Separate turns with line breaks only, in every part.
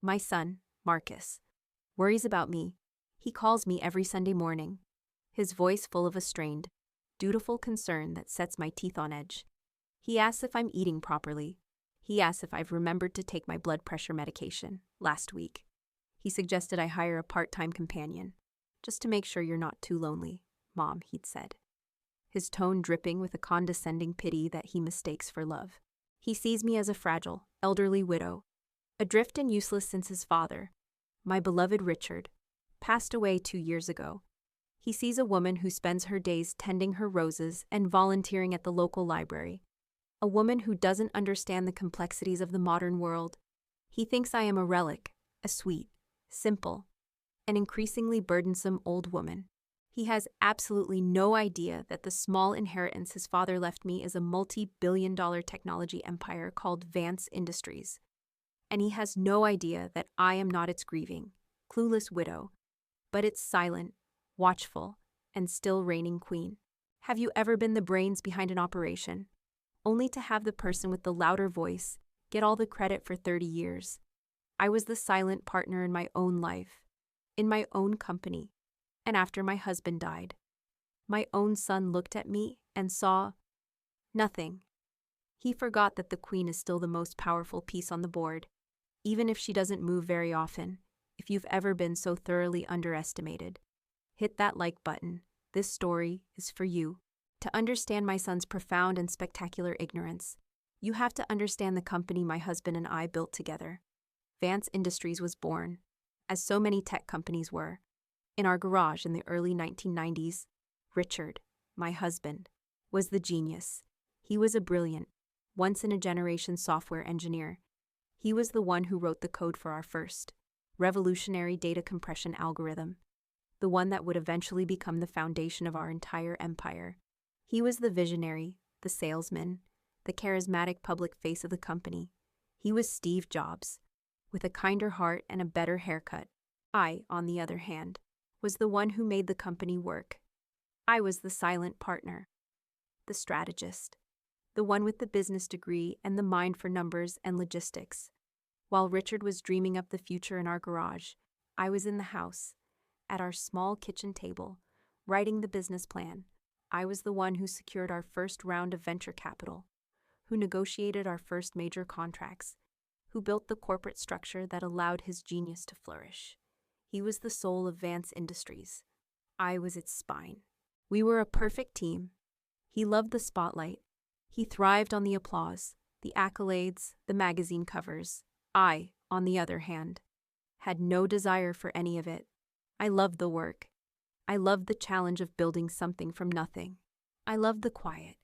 My son, Marcus, worries about me. He calls me every Sunday morning, his voice full of a strained, dutiful concern that sets my teeth on edge. He asks if I'm eating properly. He asks if I've remembered to take my blood pressure medication last week. He suggested I hire a part-time companion, just to make sure you're not too lonely, Mom, he'd said, his tone dripping with a condescending pity that he mistakes for love. He sees me as a fragile, elderly widow, adrift and useless since his father, my beloved Richard, passed away 2 years ago. He sees a woman who spends her days tending her roses and volunteering at the local library, a woman who doesn't understand the complexities of the modern world. He thinks I am a relic, a sweet, simple, and increasingly burdensome old woman. He has absolutely no idea that the small inheritance his father left me is a multi-billion-dollar technology empire called Vance Industries. And he has no idea that I am not its grieving, clueless widow, but its silent, watchful, and still reigning queen. Have you ever been the brains behind an operation, only to have the person with the louder voice get all the credit for 30 years? I was the silent partner in my own life, in my own company, and after my husband died, my own son looked at me and saw nothing. He forgot that the queen is still the most powerful piece on the board, even if she doesn't move very often. If you've ever been so thoroughly underestimated, hit that like button. This story is for you. To understand my son's profound and spectacular ignorance, you have to understand the company my husband and I built together. Vance Industries was born, as so many tech companies were, in our garage in the early 1990s. Richard, my husband, was the genius. He was a brilliant, once-in-a-generation software engineer. He was the one who wrote the code for our first, revolutionary data compression algorithm, the one that would eventually become the foundation of our entire empire. He was the visionary, the salesman, the charismatic public face of the company. He was Steve Jobs, with a kinder heart and a better haircut. I, on the other hand, was the one who made the company work. I was the silent partner, the strategist, the one with the business degree and the mind for numbers and logistics. While Richard was dreaming up the future in our garage, I was in the house, at our small kitchen table, writing the business plan. I was the one who secured our first round of venture capital, who negotiated our first major contracts, who built the corporate structure that allowed his genius to flourish. He was the soul of Vance Industries. I was its spine. We were a perfect team. He loved the spotlight. He thrived on the applause, the accolades, the magazine covers. I, on the other hand, had no desire for any of it. I loved the work. I loved the challenge of building something from nothing. I loved the quiet,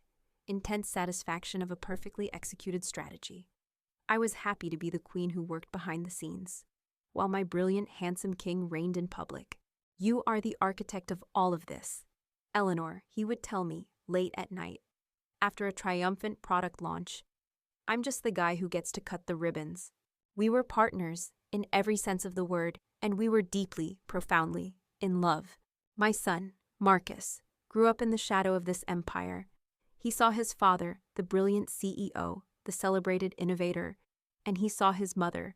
intense satisfaction of a perfectly executed strategy. I was happy to be the queen who worked behind the scenes, while my brilliant, handsome king reigned in public. You are the architect of all of this, Eleanor, he would tell me, late at night, after a triumphant product launch. I'm just the guy who gets to cut the ribbons. We were partners, in every sense of the word, and we were deeply, profoundly, in love. My son, Marcus, grew up in the shadow of this empire. He saw his father, the brilliant CEO, the celebrated innovator, and he saw his mother,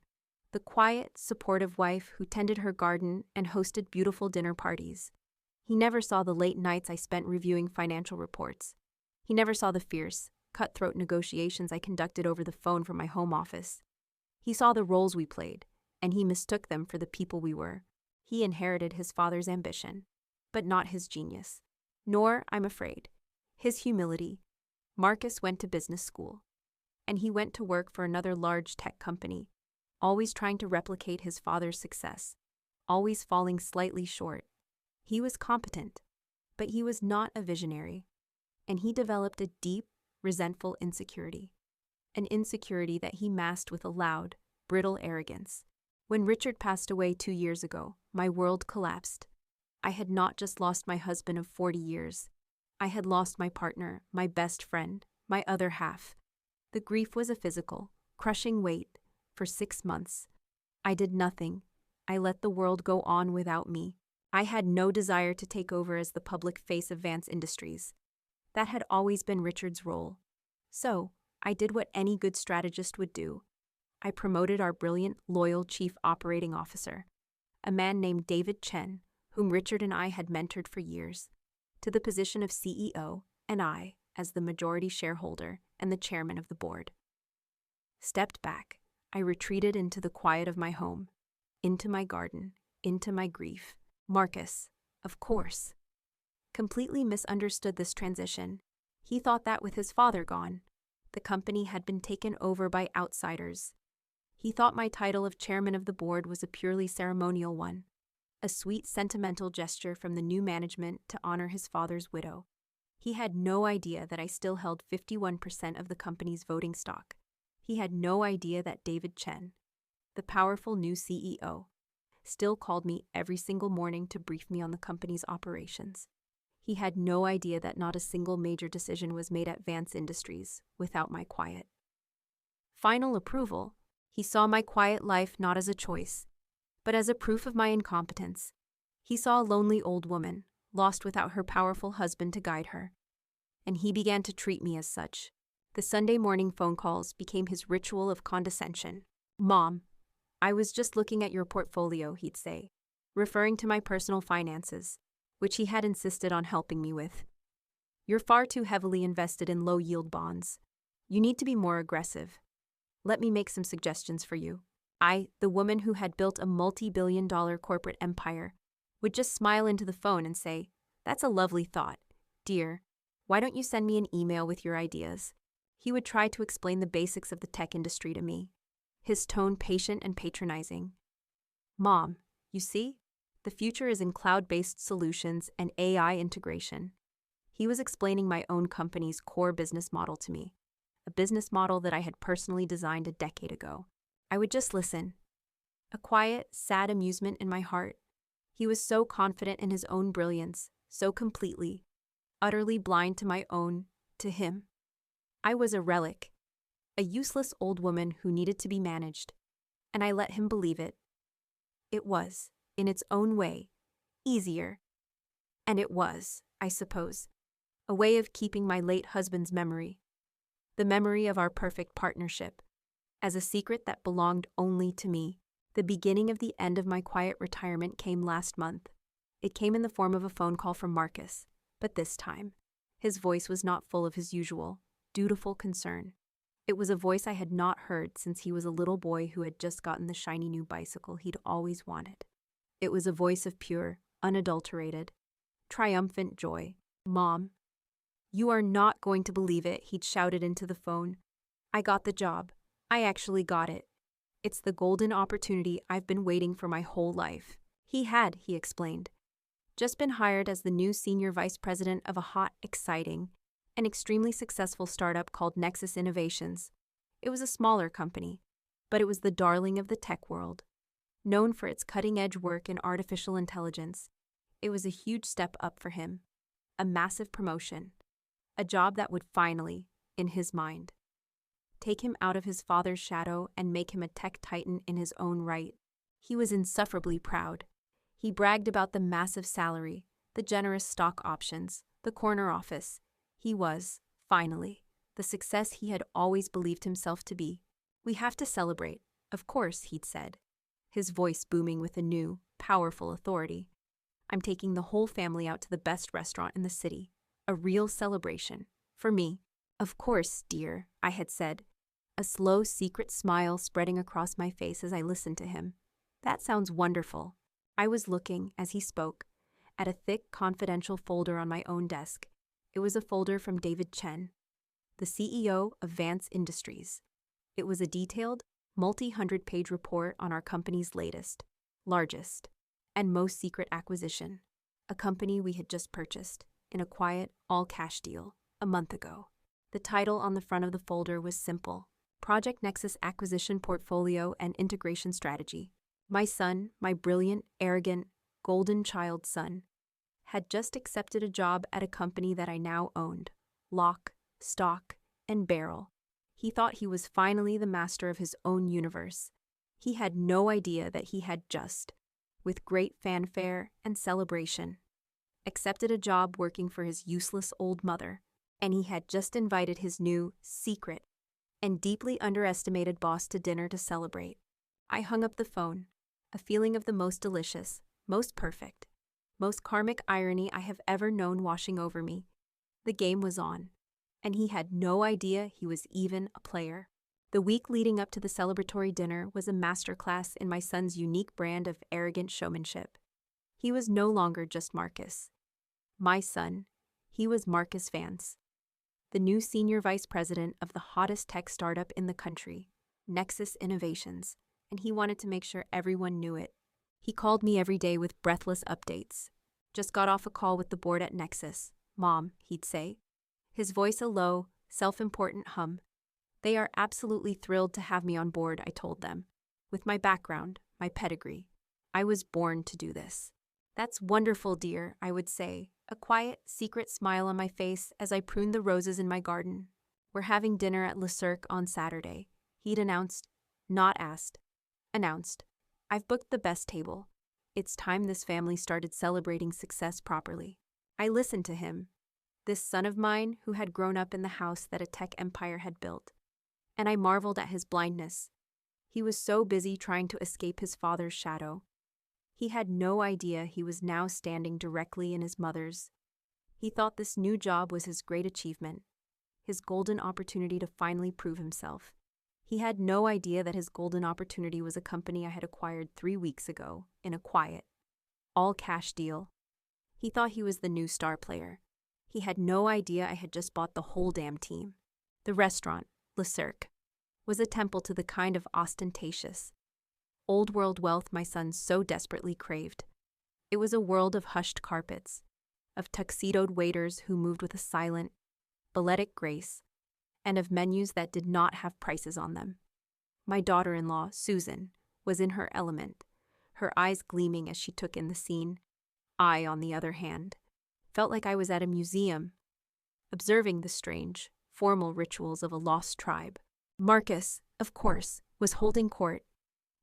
the quiet, supportive wife who tended her garden and hosted beautiful dinner parties. He never saw the late nights I spent reviewing financial reports. He never saw the fierce, cutthroat negotiations I conducted over the phone from my home office. He saw the roles we played, and he mistook them for the people we were. He inherited his father's ambition, but not his genius, nor, I'm afraid, his humility. Marcus went to business school, and he went to work for another large tech company, always trying to replicate his father's success, always falling slightly short. He was competent, but he was not a visionary, and he developed a deep, resentful insecurity, an insecurity that he masked with a loud, brittle arrogance. When Richard passed away 2 years ago, my world collapsed. I had not just lost my husband of 40 years. I had lost my partner, my best friend, my other half. The grief was a physical, crushing weight. For 6 months, I did nothing. I let the world go on without me. I had no desire to take over as the public face of Vance Industries. That had always been Richard's role. So, I did what any good strategist would do. I promoted our brilliant, loyal chief operating officer, a man named David Chen, whom Richard and I had mentored for years, to the position of CEO, and I, as the majority shareholder and the chairman of the board. Stepped back, I retreated into the quiet of my home, into my garden, into my grief. Marcus, of course, completely misunderstood this transition. He thought that with his father gone, the company had been taken over by outsiders. He thought my title of chairman of the board was a purely ceremonial one, a sweet sentimental gesture from the new management to honor his father's widow. He had no idea that I still held 51% of the company's voting stock. He had no idea that David Chen, the powerful new CEO, still called me every single morning to brief me on the company's operations. He had no idea that not a single major decision was made at Vance Industries without my quiet final approval. He saw my quiet life not as a choice, but as a proof of my incompetence. He saw a lonely old woman, lost without her powerful husband to guide her, and he began to treat me as such. The Sunday morning phone calls became his ritual of condescension. "Mom, I was just looking at your portfolio," he'd say, referring to my personal finances, which he had insisted on helping me with. "You're far too heavily invested in low-yield bonds. You need to be more aggressive. Let me make some suggestions for you." I, the woman who had built a multi-billion-dollar corporate empire, would just smile into the phone and say, "That's a lovely thought, dear. Why don't you send me an email with your ideas?" He would try to explain the basics of the tech industry to me, his tone patient and patronizing. "Mom, you see? The future is in cloud-based solutions and AI integration." He was explaining my own company's core business model to me, a business model that I had personally designed a decade ago. I would just listen, a quiet, sad amusement in my heart. He was so confident in his own brilliance, so completely, utterly blind to my own, to him. I was a relic, a useless old woman who needed to be managed, and I let him believe it. It was, in its own way, easier. And it was, I suppose, a way of keeping my late husband's memory, the memory of our perfect partnership, as a secret that belonged only to me. The beginning of the end of my quiet retirement came last month. It came in the form of a phone call from Marcus, but this time, his voice was not full of his usual, dutiful concern. It was a voice I had not heard since he was a little boy who had just gotten the shiny new bicycle he'd always wanted. It was a voice of pure, unadulterated, triumphant joy. "Mom, you are not going to believe it," he'd shouted into the phone. "I got the job. I actually got it. It's the golden opportunity I've been waiting for my whole life." He explained, just been hired as the new senior vice president of a hot, exciting, and extremely successful startup called Nexus Innovations. It was a smaller company, but it was the darling of the tech world. Known for its cutting-edge work in artificial intelligence, it was a huge step up for him, a massive promotion, a job that would finally, in his mind, take him out of his father's shadow and make him a tech titan in his own right. He was insufferably proud. He bragged about the massive salary, the generous stock options, the corner office. He was, finally, the success he had always believed himself to be. "We have to celebrate, of course," he'd said, his voice booming with a new, powerful authority. "I'm taking the whole family out to the best restaurant in the city. A real celebration. For me." "Of course, dear," I had said, a slow, secret smile spreading across my face as I listened to him. "That sounds wonderful." I was looking, as he spoke, at a thick, confidential folder on my own desk. It was a folder from David Chen, the CEO of Vance Industries. It was a detailed, multi-hundred-page report on our company's latest, largest, and most secret acquisition, a company we had just purchased, in a quiet, all-cash deal, a month ago. The title on the front of the folder was simple: Project Nexus Acquisition Portfolio and Integration Strategy. My son, my brilliant, arrogant, golden child son, had just accepted a job at a company that I now owned, lock, stock, and barrel. He thought he was finally the master of his own universe. He had no idea that he had just, with great fanfare and celebration, accepted a job working for his useless old mother, and he had just invited his new, secret, and deeply underestimated boss to dinner to celebrate. I hung up the phone, a feeling of the most delicious, most perfect, most karmic irony I have ever known washing over me. The game was on, and he had no idea he was even a player. The week leading up to the celebratory dinner was a masterclass in my son's unique brand of arrogant showmanship. He was no longer just Marcus, my son. He was Marcus Vance, the new senior vice president of the hottest tech startup in the country, Nexus Innovations, and he wanted to make sure everyone knew it. He called me every day with breathless updates. Just got off a call with the board at Nexus. Mom, he'd say, his voice a low, self-important hum. They are absolutely thrilled to have me on board, I told them. With my background, my pedigree, I was born to do this. That's wonderful, dear, I would say, a quiet, secret smile on my face as I pruned the roses in my garden. We're having dinner at Le Cirque on Saturday, he'd announced. Not asked. Announced. I've booked the best table. It's time this family started celebrating success properly. I listened to him, this son of mine who had grown up in the house that a tech empire had built, and I marveled at his blindness. He was so busy trying to escape his father's shadow. He had no idea he was now standing directly in his mother's. He thought this new job was his great achievement, his golden opportunity to finally prove himself. He had no idea that his golden opportunity was a company I had acquired 3 weeks ago, in a quiet, all-cash deal. He thought he was the new star player. He had no idea I had just bought the whole damn team. The restaurant, Le Cirque, was a temple to the kind of ostentatious, old-world wealth my son so desperately craved. It was a world of hushed carpets, of tuxedoed waiters who moved with a silent, balletic grace, and of menus that did not have prices on them. My daughter-in-law, Susan, was in her element, her eyes gleaming as she took in the scene. I, on the other hand, felt like I was at a museum, observing the strange, formal rituals of a lost tribe. Marcus, of course, was holding court.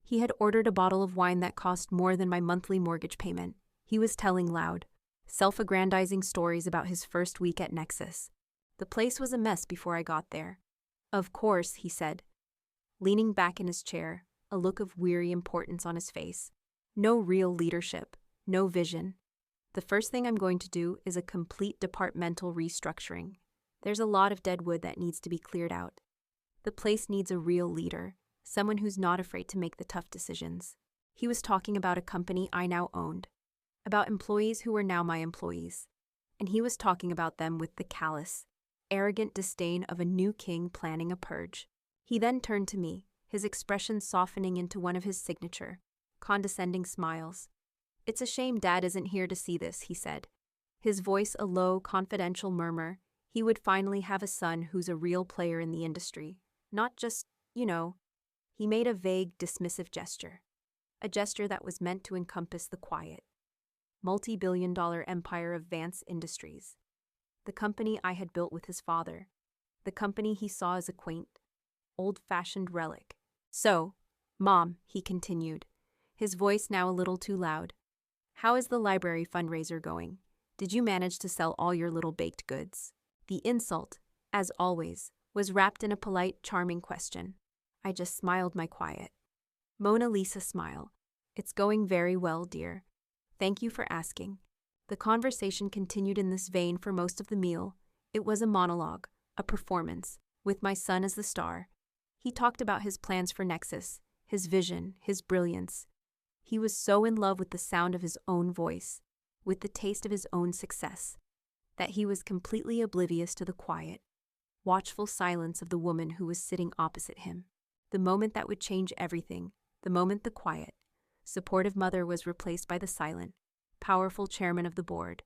He had ordered a bottle of wine that cost more than my monthly mortgage payment. He was telling loud, self-aggrandizing stories about his first week at Nexus. The place was a mess before I got there. Of course, he said, leaning back in his chair, a look of weary importance on his face. No real leadership, no vision. The first thing I'm going to do is a complete departmental restructuring. There's a lot of dead wood that needs to be cleared out. The place needs a real leader, someone who's not afraid to make the tough decisions. He was talking about a company I now owned, about employees who were now my employees, and he was talking about them with the callous, arrogant disdain of a new king planning a purge. He then turned to me, his expression softening into one of his signature, condescending smiles. It's a shame Dad isn't here to see this, he said. His voice a low, confidential murmur. He would finally have a son who's a real player in the industry. Not just, He made a vague, dismissive gesture. A gesture that was meant to encompass the quiet, multi-billion-dollar empire of Vance Industries. The company I had built with his father. The company he saw as a quaint, old-fashioned relic. So, Mom, he continued, his voice now a little too loud. How is the library fundraiser going? Did you manage to sell all your little baked goods? The insult, as always, was wrapped in a polite, charming question. I just smiled my quiet, Mona Lisa smile. It's going very well, dear. Thank you for asking. The conversation continued in this vein for most of the meal. It was a monologue, a performance, with my son as the star. He talked about his plans for Nexus, his vision, his brilliance. He was so in love with the sound of his own voice, with the taste of his own success, that he was completely oblivious to the quiet, watchful silence of the woman who was sitting opposite him. The moment that would change everything, the moment the quiet, supportive mother was replaced by the silent, powerful chairman of the board,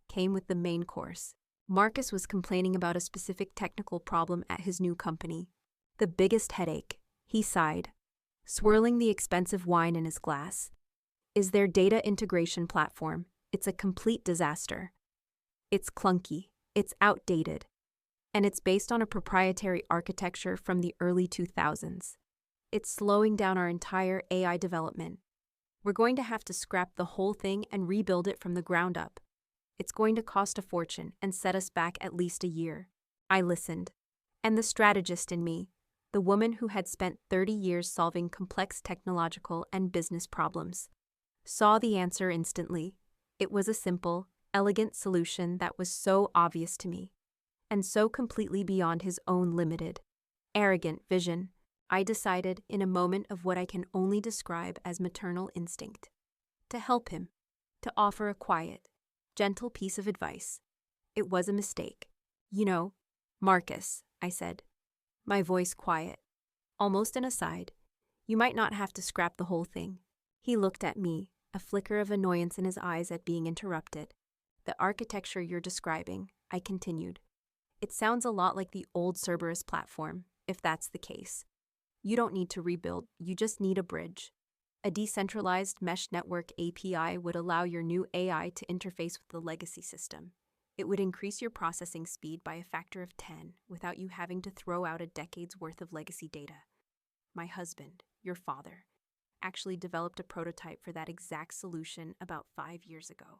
came with the main course. Marcus was complaining about a specific technical problem at his new company. The biggest headache, he sighed, swirling the expensive wine in his glass, is their data integration platform. It's a complete disaster. It's clunky, it's outdated, and it's based on a proprietary architecture from the early 2000s. It's slowing down our entire AI development. We're going to have to scrap the whole thing and rebuild it from the ground up. It's going to cost a fortune and set us back at least a year. I listened, and the strategist in me, the woman who had spent 30 years solving complex technological and business problems, saw the answer instantly. It was a simple, elegant solution that was so obvious to me, and so completely beyond his own limited, arrogant vision. I decided, in a moment of what I can only describe as maternal instinct, to help him, to offer a quiet, gentle piece of advice. It was a mistake. You know, Marcus, I said, my voice quiet, almost an aside. You might not have to scrap the whole thing. He looked at me, a flicker of annoyance in his eyes at being interrupted. The architecture you're describing, I continued. It sounds a lot like the old Cerberus platform, if that's the case. You don't need to rebuild, you just need a bridge. A decentralized mesh network API would allow your new AI to interface with the legacy system. It would increase your processing speed by a factor of 10 without you having to throw out a decade's worth of legacy data. My husband, your father, actually developed a prototype for that exact solution about 5 years ago.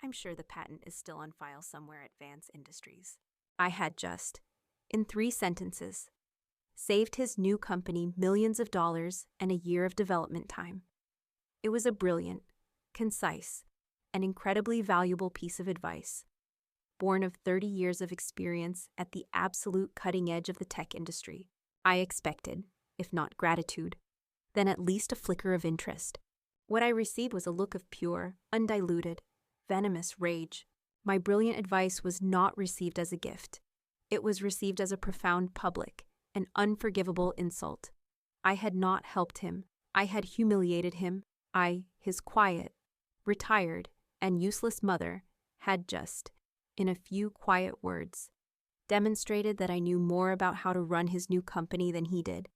I'm sure the patent is still on file somewhere at Vance Industries. I had just, in 3 sentences, saved his new company millions of dollars and a year of development time. It was a brilliant, concise, and incredibly valuable piece of advice, born of 30 years of experience at the absolute cutting edge of the tech industry. I expected, if not gratitude, then at least a flicker of interest. What I received was a look of pure, undiluted, venomous rage. My brilliant advice was not received as a gift. It was received as a profound public, an unforgivable insult. I had not helped him. I had humiliated him. I, his quiet, retired, and useless mother, had just, in a few quiet words, demonstrated that I knew more about how to run his new company than he did,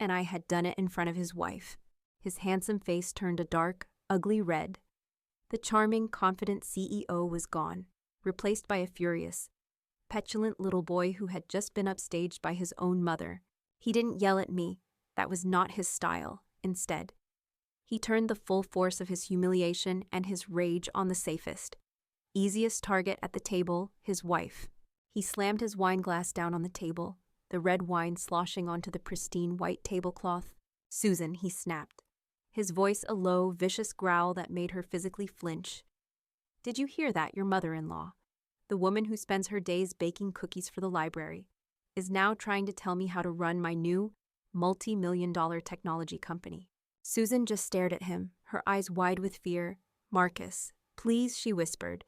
and I had done it in front of his wife. His handsome face turned a dark, ugly red. The charming, confident CEO was gone, replaced by a furious, petulant little boy who had just been upstaged by his own mother. He didn't yell at me. That was not his style. Instead, he turned the full force of his humiliation and his rage on the safest, easiest target at the table, his wife. He slammed his wine glass down on the table, the red wine sloshing onto the pristine white tablecloth. "Susan," he snapped, his voice a low, vicious growl that made her physically flinch. "Did you hear that, your mother-in-law? The woman who spends her days baking cookies for the library is now trying to tell me how to run my new, multi-million-dollar technology company." Susan just stared at him, her eyes wide with fear. "Marcus, please," she whispered.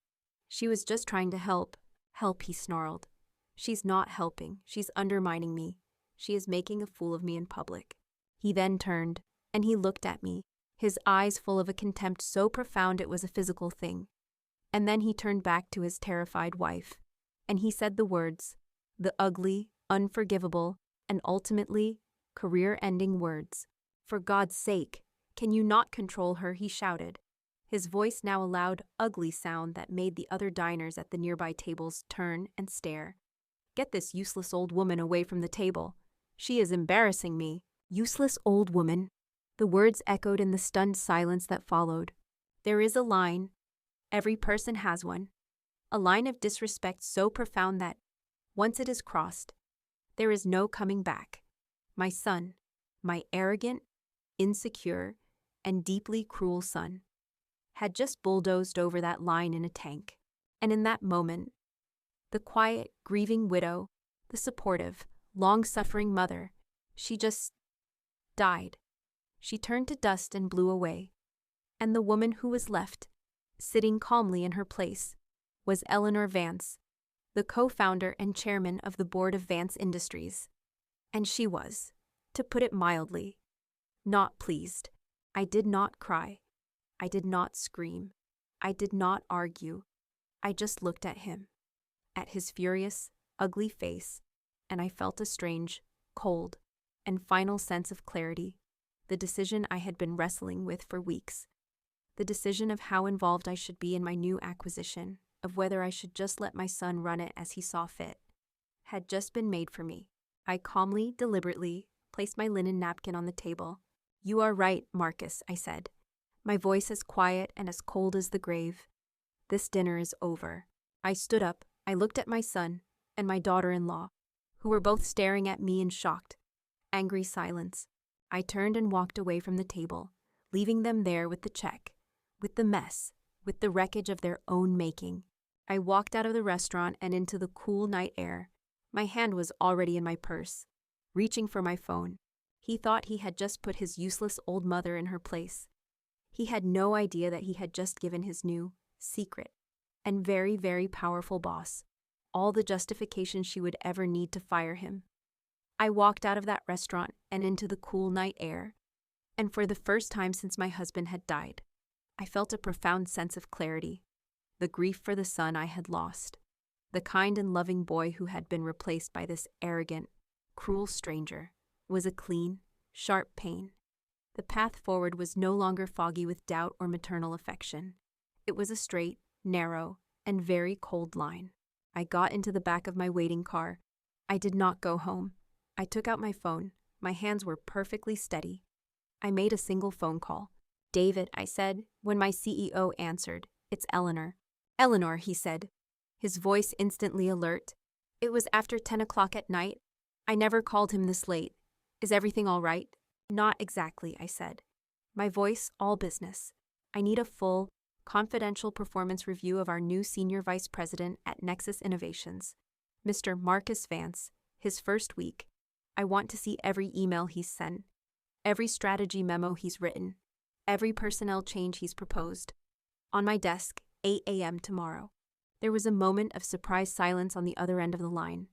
She was just trying to help. "Help," he snarled. "She's not helping. She's undermining me. She is making a fool of me in public." He then turned, and he looked at me, his eyes full of a contempt so profound it was a physical thing. And then he turned back to his terrified wife, and he said the words, the ugly, unforgivable, and ultimately career-ending words. "For God's sake, can you not control her?" he shouted, his voice now a loud, ugly sound that made the other diners at the nearby tables turn and stare. "Get this useless old woman away from the table. She is embarrassing me." Useless old woman. The words echoed in the stunned silence that followed. There is a line. Every person has one. A line of disrespect so profound that, once it is crossed, there is no coming back. My son, my arrogant, insecure, and deeply cruel son, had just bulldozed over that line in a tank. And in that moment, the quiet, grieving widow, the supportive, long-suffering mother, she just died. She turned to dust and blew away. And the woman who was left, sitting calmly in her place, was Eleanor Vance, the co-founder and chairman of the board of Vance Industries. And she was, to put it mildly, not pleased. I did not cry. I did not scream. I did not argue. I just looked at him, at his furious, ugly face, and I felt a strange, cold, and final sense of clarity. The decision I had been wrestling with for weeks. The decision of how involved I should be in my new acquisition, of whether I should just let my son run it as he saw fit, had just been made for me. I calmly, deliberately, placed my linen napkin on the table. "You are right, Marcus," I said, my voice as quiet and as cold as the grave. "This dinner is over." I stood up, I looked at my son and my daughter-in-law, who were both staring at me in shock. Angry silence. I turned and walked away from the table, leaving them there with the check, with the mess, with the wreckage of their own making. I walked out of the restaurant and into the cool night air. My hand was already in my purse, reaching for my phone. He thought he had just put his useless old mother in her place. He had no idea that he had just given his new, secret, and very, very powerful boss all the justification she would ever need to fire him. I walked out of that restaurant and into the cool night air, and for the first time since my husband had died, I felt a profound sense of clarity. The grief for the son I had lost, the kind and loving boy who had been replaced by this arrogant, cruel stranger, was a clean, sharp pain. The path forward was no longer foggy with doubt or maternal affection. It was a straight, narrow, and very cold line. I got into the back of my waiting car. I did not go home. I took out my phone. My hands were perfectly steady. I made a single phone call. "David," I said, when my CEO answered. "It's Eleanor." "Eleanor," he said, his voice instantly alert. It was after 10 o'clock at night. I never called him this late. "Is everything all right?" "Not exactly," I said, my voice all business. "I need a full, confidential performance review of our new senior vice president at Nexus Innovations, Mr. Marcus Vance, his first week. I want to see every email he's sent, every strategy memo he's written, every personnel change he's proposed. On my desk, 8 a.m. tomorrow." There was a moment of surprised silence on the other end of the line.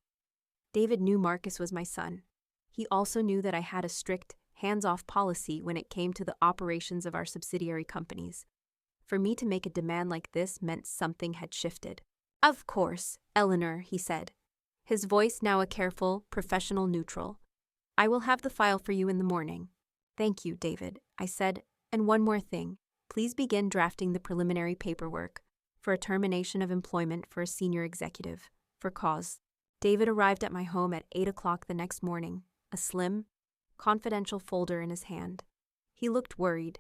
David knew Marcus was my son. He also knew that I had a strict, hands-off policy when it came to the operations of our subsidiary companies. For me to make a demand like this meant something had shifted. "Of course, Eleanor," he said, his voice now a careful, professional neutral. "I will have the file for you in the morning." "Thank you, David," I said, "and one more thing. Please begin drafting the preliminary paperwork for a termination of employment for a senior executive, for cause." David arrived at my home at 8 o'clock the next morning, a slim, confidential folder in his hand. He looked worried.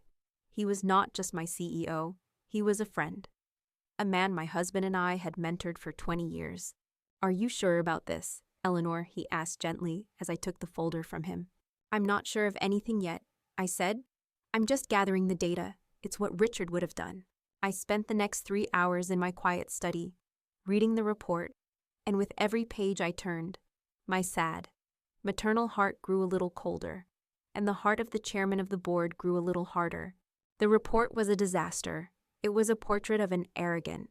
He was not just my CEO, he was a friend. A man my husband and I had mentored for 20 years. "Are you sure about this, Eleanor?" he asked gently as I took the folder from him. "I'm not sure of anything yet," I said. "I'm just gathering the data. It's what Richard would have done." I spent the next 3 hours in my quiet study, reading the report, and with every page I turned, my sad, maternal heart grew a little colder, and the heart of the chairman of the board grew a little harder. The report was a disaster. It was a portrait of an arrogant,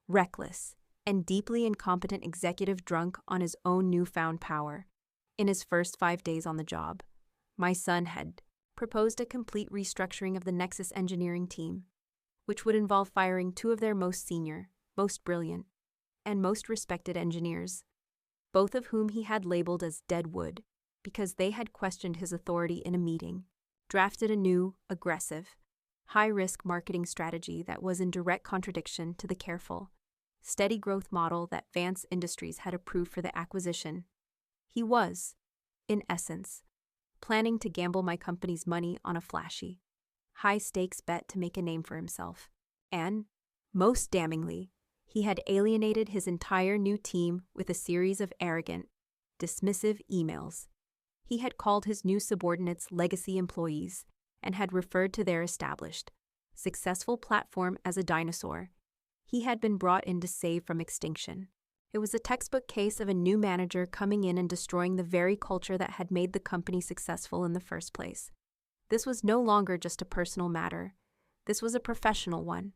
reckless, and deeply incompetent executive drunk on his own newfound power. In his first 5 days on the job, my son had proposed a complete restructuring of the Nexus engineering team, which would involve firing 2 of their most senior, most brilliant, and most respected engineers, both of whom he had labeled as dead wood because they had questioned his authority in a meeting, drafted a new, aggressive, high-risk marketing strategy that was in direct contradiction to the careful, steady growth model that Vance Industries had approved for the acquisition. He was, in essence, planning to gamble my company's money on a flashy, high-stakes bet to make a name for himself. And, most damningly, he had alienated his entire new team with a series of arrogant, dismissive emails. He had called his new subordinates legacy employees and had referred to their established, successful platform as a dinosaur he had been brought in to save from extinction. It was a textbook case of a new manager coming in and destroying the very culture that had made the company successful in the first place. This was no longer just a personal matter. This was a professional one.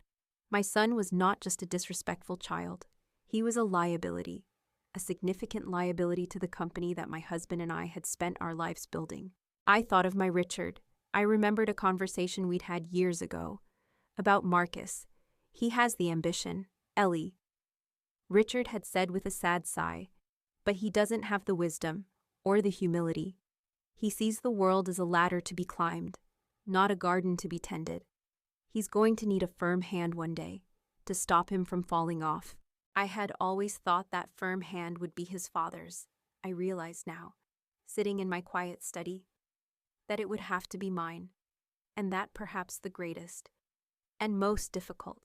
My son was not just a disrespectful child. He was a liability, a significant liability to the company that my husband and I had spent our lives building. I thought of my Richard. I remembered a conversation we'd had years ago about Marcus. "He has the ambition, Ellie," Richard had said with a sad sigh, "but he doesn't have the wisdom or the humility. He sees the world as a ladder to be climbed, not a garden to be tended. He's going to need a firm hand one day to stop him from falling off." I had always thought that firm hand would be his father's. I realized now, sitting in my quiet study, that it would have to be mine, and that perhaps the greatest, and most difficult,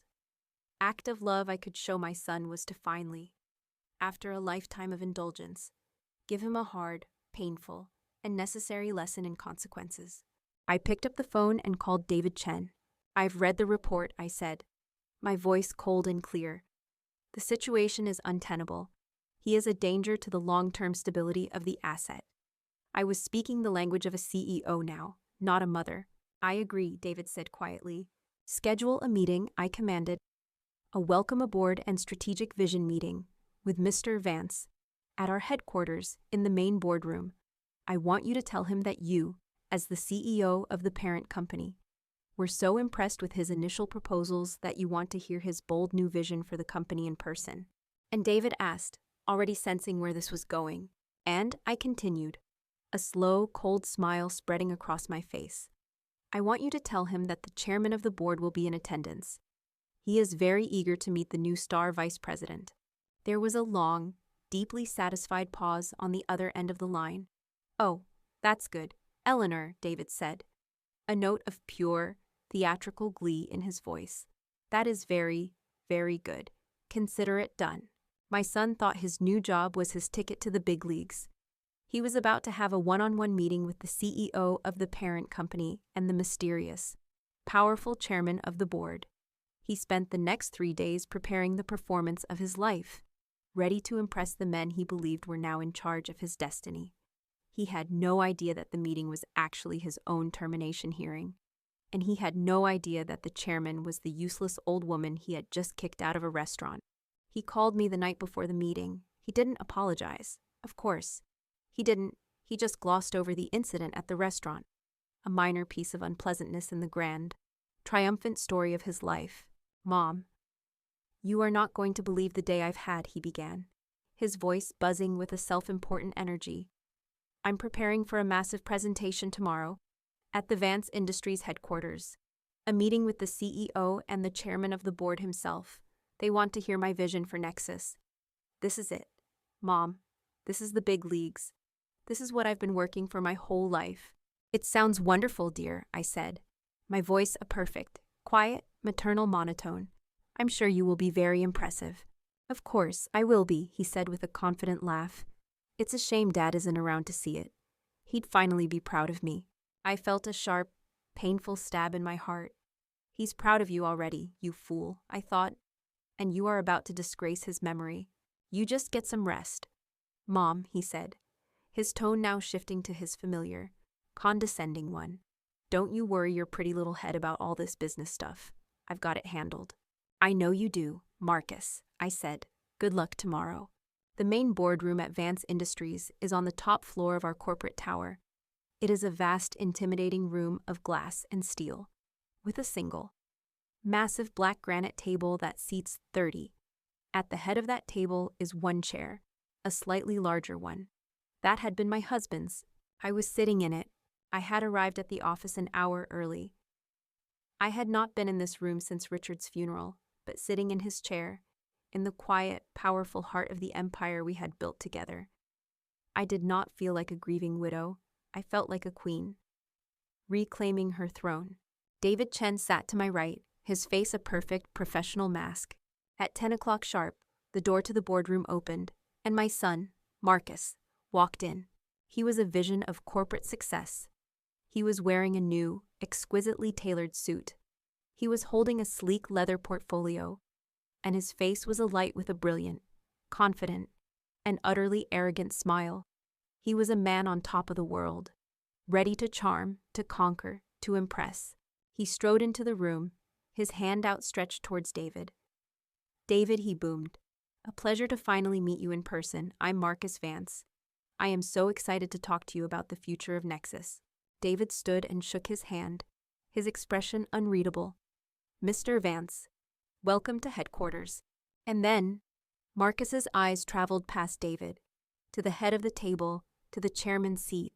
act of love I could show my son was to finally, after a lifetime of indulgence, give him a hard, painful, a necessary lesson in consequences. I picked up the phone and called David Chen. "I've read the report," I said, my voice cold and clear. "The situation is untenable. He is a danger to the long-term stability of the asset." I was speaking the language of a CEO now, not a mother. "I agree," David said quietly. "Schedule a meeting," I commanded. "A welcome aboard and strategic vision meeting with Mr. Vance at our headquarters in the main boardroom. I want you to tell him that you, as the CEO of the parent company, were so impressed with his initial proposals that you want to hear his bold new vision for the company in person." And David asked, already sensing where this was going. And I continued, a slow, cold smile spreading across my face. "I want you to tell him that the chairman of the board will be in attendance. He is very eager to meet the new star vice president." There was a long, deeply satisfied pause on the other end of the line. "Oh, that's good, Eleanor," David said, a note of pure, theatrical glee in his voice. "That is very, very good. Consider it done." My son thought his new job was his ticket to the big leagues. He was about to have a one-on-one meeting with the CEO of the parent company and the mysterious, powerful chairman of the board. He spent the next 3 days preparing the performance of his life, ready to impress the men he believed were now in charge of his destiny. He had no idea that the meeting was actually his own termination hearing, and he had no idea that the chairman was the useless old woman he had just kicked out of a restaurant. He called me the night before the meeting. He didn't apologize. Of course. He didn't. He just glossed over the incident at the restaurant, a minor piece of unpleasantness in the grand, triumphant story of his life. "Mom, you are not going to believe the day I've had," he began, his voice buzzing with a self-important energy. "I'm preparing for a massive presentation tomorrow at the Vance Industries headquarters, a meeting with the CEO and the chairman of the board himself. They want to hear my vision for Nexus. This is it. Mom, this is the big leagues. This is what I've been working for my whole life." "It sounds wonderful, dear," I said, my voice a perfect, quiet, maternal monotone. "I'm sure you will be very impressive." "Of course, I will be," he said with a confident laugh. "It's a shame Dad isn't around to see it. He'd finally be proud of me." I felt a sharp, painful stab in my heart. "He's proud of you already, you fool," I thought, "and you are about to disgrace his memory. You just get some rest." "Mom," he said, his tone now shifting to his familiar, condescending one. "Don't you worry your pretty little head about all this business stuff. I've got it handled." "I know you do, Marcus," I said. "Good luck tomorrow." The main boardroom at Vance Industries is on the top floor of our corporate tower. It is a vast, intimidating room of glass and steel, with a single, massive black granite table that seats 30. At the head of that table is one chair, a slightly larger one. That had been my husband's. I was sitting in it. I had arrived at the office an hour early. I had not been in this room since Richard's funeral, but sitting in his chair, in the quiet, powerful heart of the empire we had built together. I did not feel like a grieving widow. I felt like a queen, reclaiming her throne. David Chen sat to my right, his face a perfect professional mask. At 10 o'clock sharp, the door to the boardroom opened, and my son, Marcus, walked in. He was a vision of corporate success. He was wearing a new, exquisitely tailored suit. He was holding a sleek leather portfolio, and his face was alight with a brilliant, confident, and utterly arrogant smile. He was a man on top of the world, ready to charm, to conquer, to impress. He strode into the room, his hand outstretched towards David. "David," he boomed, "a pleasure to finally meet you in person. I'm Marcus Vance. I am so excited to talk to you about the future of Nexus." David stood and shook his hand, his expression unreadable. "Mr. Vance, welcome to headquarters." And then, Marcus's eyes traveled past David, to the head of the table, to the chairman's seat.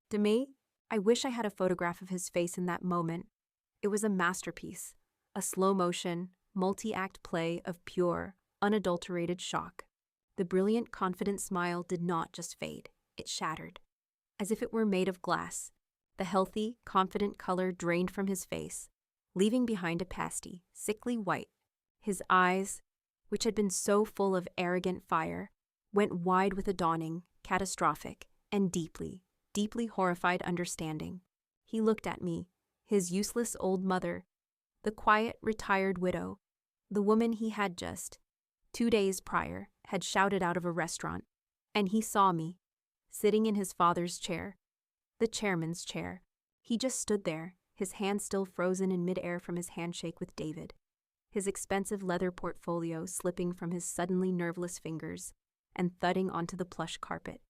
To me, I wish I had a photograph of his face in that moment. It was a masterpiece, a slow-motion, multi-act play of pure, unadulterated shock. The brilliant, confident smile did not just fade, it shattered. As if it were made of glass, the healthy, confident color drained from his face, leaving behind a pasty, sickly white. His eyes, which had been so full of arrogant fire, went wide with a dawning, catastrophic, and deeply, deeply horrified understanding. He looked at me, his useless old mother, the quiet, retired widow, the woman he had just, 2 days prior, had shouted out of a restaurant. And he saw me, sitting in his father's chair, the chairman's chair. He just stood there, his hand still frozen in midair from his handshake with David, his expensive leather portfolio slipping from his suddenly nerveless fingers and thudding onto the plush carpet.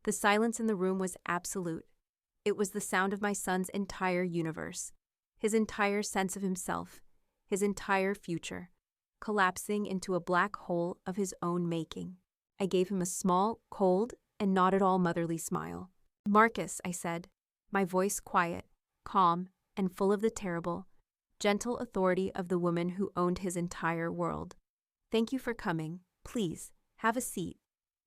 The silence in the room was absolute. It was the sound of my son's entire universe, his entire sense of himself, his entire future, collapsing into a black hole of his own making. I gave him a small, cold, and not at all motherly smile. "Marcus," I said, my voice quiet, calm, and full of the terrible, gentle authority of the woman who owned his entire world. "Thank you for coming. Please, have a seat.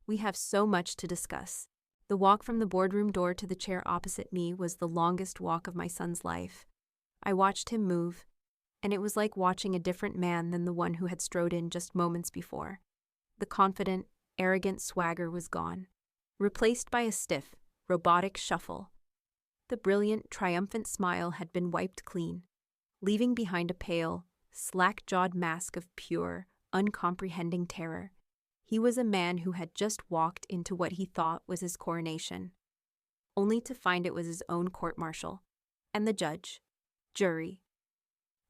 We have so much to discuss." The walk from the boardroom door to the chair opposite me was the longest walk of my son's life. I watched him move, and it was like watching a different man than the one who had strode in just moments before. The confident, arrogant swagger was gone, replaced by a stiff, robotic shuffle. The brilliant, triumphant smile had been wiped clean, leaving behind a pale, slack-jawed mask of pure, uncomprehending terror. He was a man who had just walked into what he thought was his coronation, only to find it was his own court-martial, and the judge, jury,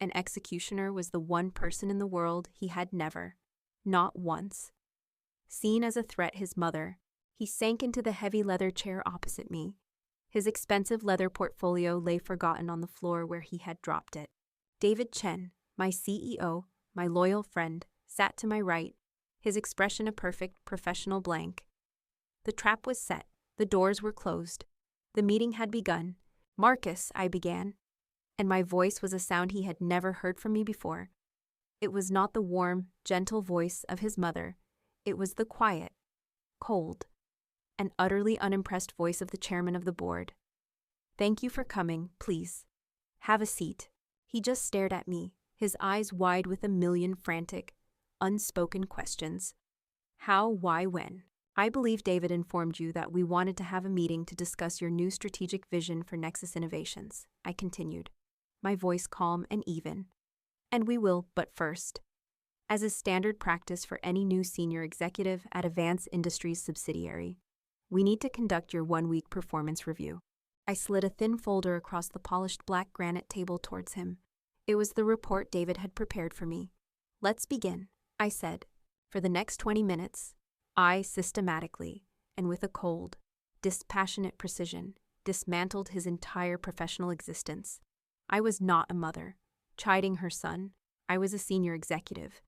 and executioner was the one person in the world he had never, not once, seen as a threat. His mother. He sank into the heavy leather chair opposite me. His expensive leather portfolio lay forgotten on the floor where he had dropped it. David Chen, my CEO, my loyal friend, sat to my right, his expression a perfect professional blank. The trap was set. The doors were closed. The meeting had begun. "Marcus," I began, and my voice was a sound he had never heard from me before. It was not the warm, gentle voice of his mother. It was the quiet, cold, and utterly unimpressed voice of the chairman of the board. "Thank you for coming, please. Have a seat." He just stared at me, his eyes wide with a million frantic, unspoken questions. "How, why, when?" "I believe David informed you that we wanted to have a meeting to discuss your new strategic vision for Nexus Innovations," I continued, my voice calm and even. "And we will, but first, as is standard practice for any new senior executive at Advanced Industries subsidiary, we need to conduct your 1-week performance review." I slid a thin folder across the polished black granite table towards him. It was the report David had prepared for me. "Let's begin," I said. For the next 20 minutes, I systematically, and with a cold, dispassionate precision, dismantled his entire professional existence. I was not a mother, chiding her son. I was a senior executive,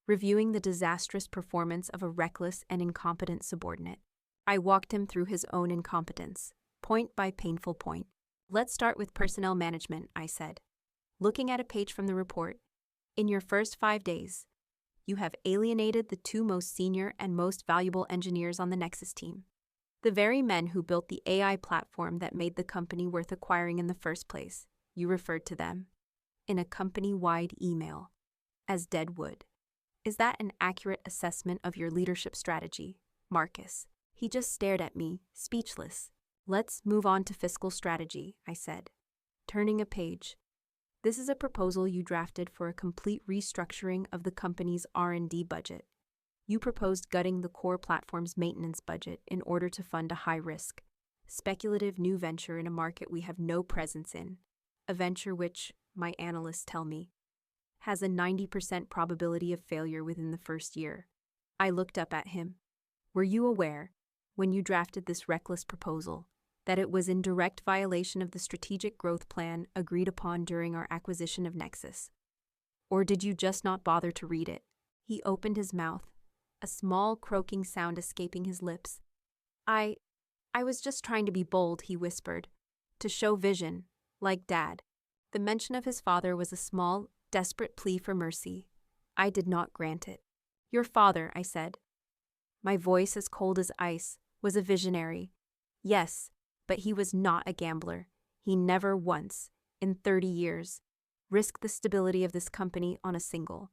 reviewing the disastrous performance of a reckless and incompetent subordinate. I walked him through his own incompetence, point by painful point. "Let's start with personnel management," I said, looking at a page from the report. "In your first 5 days, you have alienated the 2 most senior and most valuable engineers on the Nexus team, the very men who built the AI platform that made the company worth acquiring in the first place. You referred to them, in a company-wide email, as dead wood. Is that an accurate assessment of your leadership strategy, Marcus?" He just stared at me, speechless. "Let's move on to fiscal strategy," I said, turning a page. "This is a proposal you drafted for a complete restructuring of the company's R&D budget. You proposed gutting the core platform's maintenance budget in order to fund a high-risk, speculative new venture in a market we have no presence in, a venture which, my analysts tell me, has a 90% probability of failure within the first year." I looked up at him. "Were you aware, when you drafted this reckless proposal, that it was in direct violation of the strategic growth plan agreed upon during our acquisition of Nexus? Or did you just not bother to read it?" He opened his mouth, a small croaking sound escaping his lips. I was just trying to be bold," he whispered, "to show vision, like Dad." The mention of his father was a small, desperate plea for mercy. I did not grant it. "Your father," I said, my voice as cold as ice, "was a visionary. Yes, but he was not a gambler. He never once, in 30 years, risked the stability of this company on a single,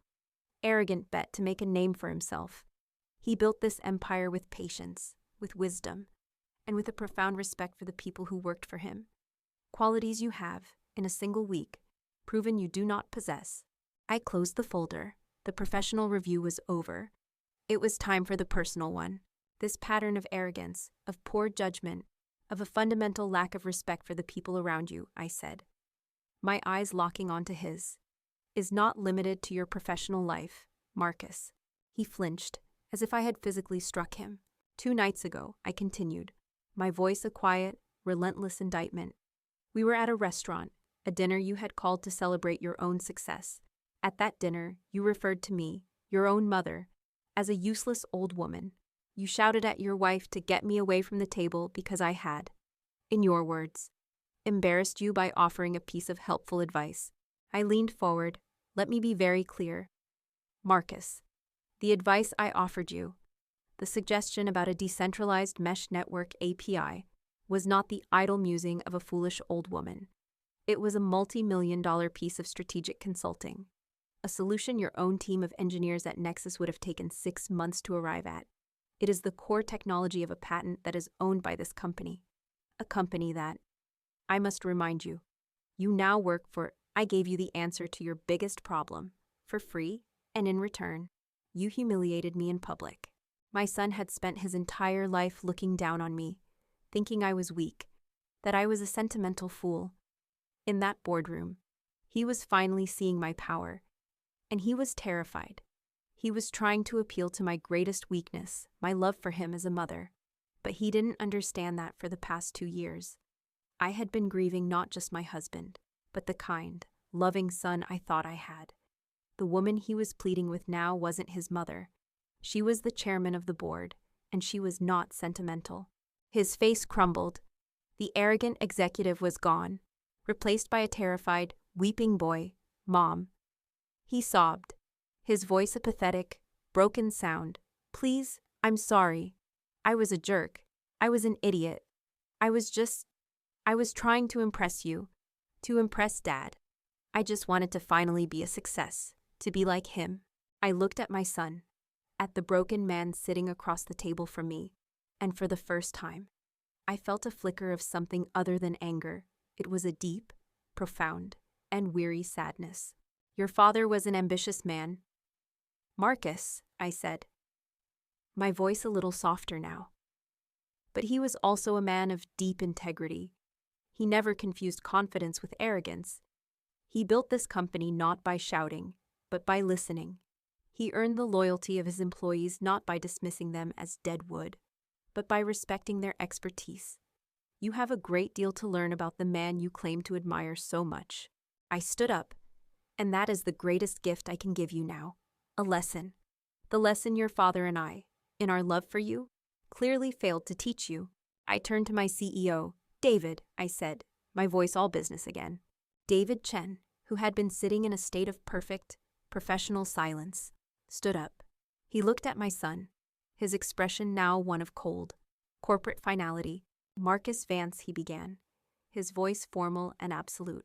arrogant bet to make a name for himself. He built this empire with patience, with wisdom, and with a profound respect for the people who worked for him. Qualities you have, in a single week, proven you do not possess. I closed the folder. The professional review was over. It was time for the personal one. This pattern of arrogance, of poor judgment, of a fundamental lack of respect for the people around you, I said, my eyes locking onto his, is not limited to your professional life, Marcus. He flinched, as if I had physically struck him. 2 nights ago, I continued, my voice a quiet, relentless indictment. We were at a restaurant, a dinner you had called to celebrate your own success. At that dinner, you referred to me, your own mother, as a useless old woman. You shouted at your wife to get me away from the table because I had, in your words, embarrassed you by offering a piece of helpful advice. I leaned forward. Let me be very clear. Marcus, the advice I offered you, the suggestion about a decentralized mesh network API, was not the idle musing of a foolish old woman. It was a multi-million-dollar piece of strategic consulting, a solution your own team of engineers at Nexus would have taken 6 months to arrive at. It is the core technology of a patent that is owned by this company, a company that, I must remind you, you now work for. I gave you the answer to your biggest problem, for free, and in return, you humiliated me in public. My son had spent his entire life looking down on me, thinking I was weak, that I was a sentimental fool. In that boardroom, he was finally seeing my power, and he was terrified. He was trying to appeal to my greatest weakness, my love for him as a mother, but he didn't understand that for the past 2 years. I had been grieving not just my husband, but the kind, loving son I thought I had. The woman he was pleading with now wasn't his mother. She was the chairman of the board, and she was not sentimental. His face crumbled. The arrogant executive was gone, replaced by a terrified, weeping boy, Mom. He sobbed, his voice a pathetic, broken sound. Please, I'm sorry. I was a jerk. I was an idiot. I was trying to impress you, to impress Dad. I just wanted to finally be a success, to be like him. I looked at my son, at the broken man sitting across the table from me, and for the first time, I felt a flicker of something other than anger. It was a deep, profound, and weary sadness. Your father was an ambitious man. Marcus, I said, my voice a little softer now. But he was also a man of deep integrity. He never confused confidence with arrogance. He built this company not by shouting, but by listening. He earned the loyalty of his employees not by dismissing them as dead wood, but by respecting their expertise. You have a great deal to learn about the man you claim to admire so much. I stood up, and that is the greatest gift I can give you now. A lesson. The lesson your father and I, in our love for you, clearly failed to teach you. I turned to my CEO. David, I said, my voice all business again. David Chen, who had been sitting in a state of perfect, professional silence, stood up. He looked at my son, his expression now one of cold, corporate finality. Marcus Vance, he began, his voice formal and absolute.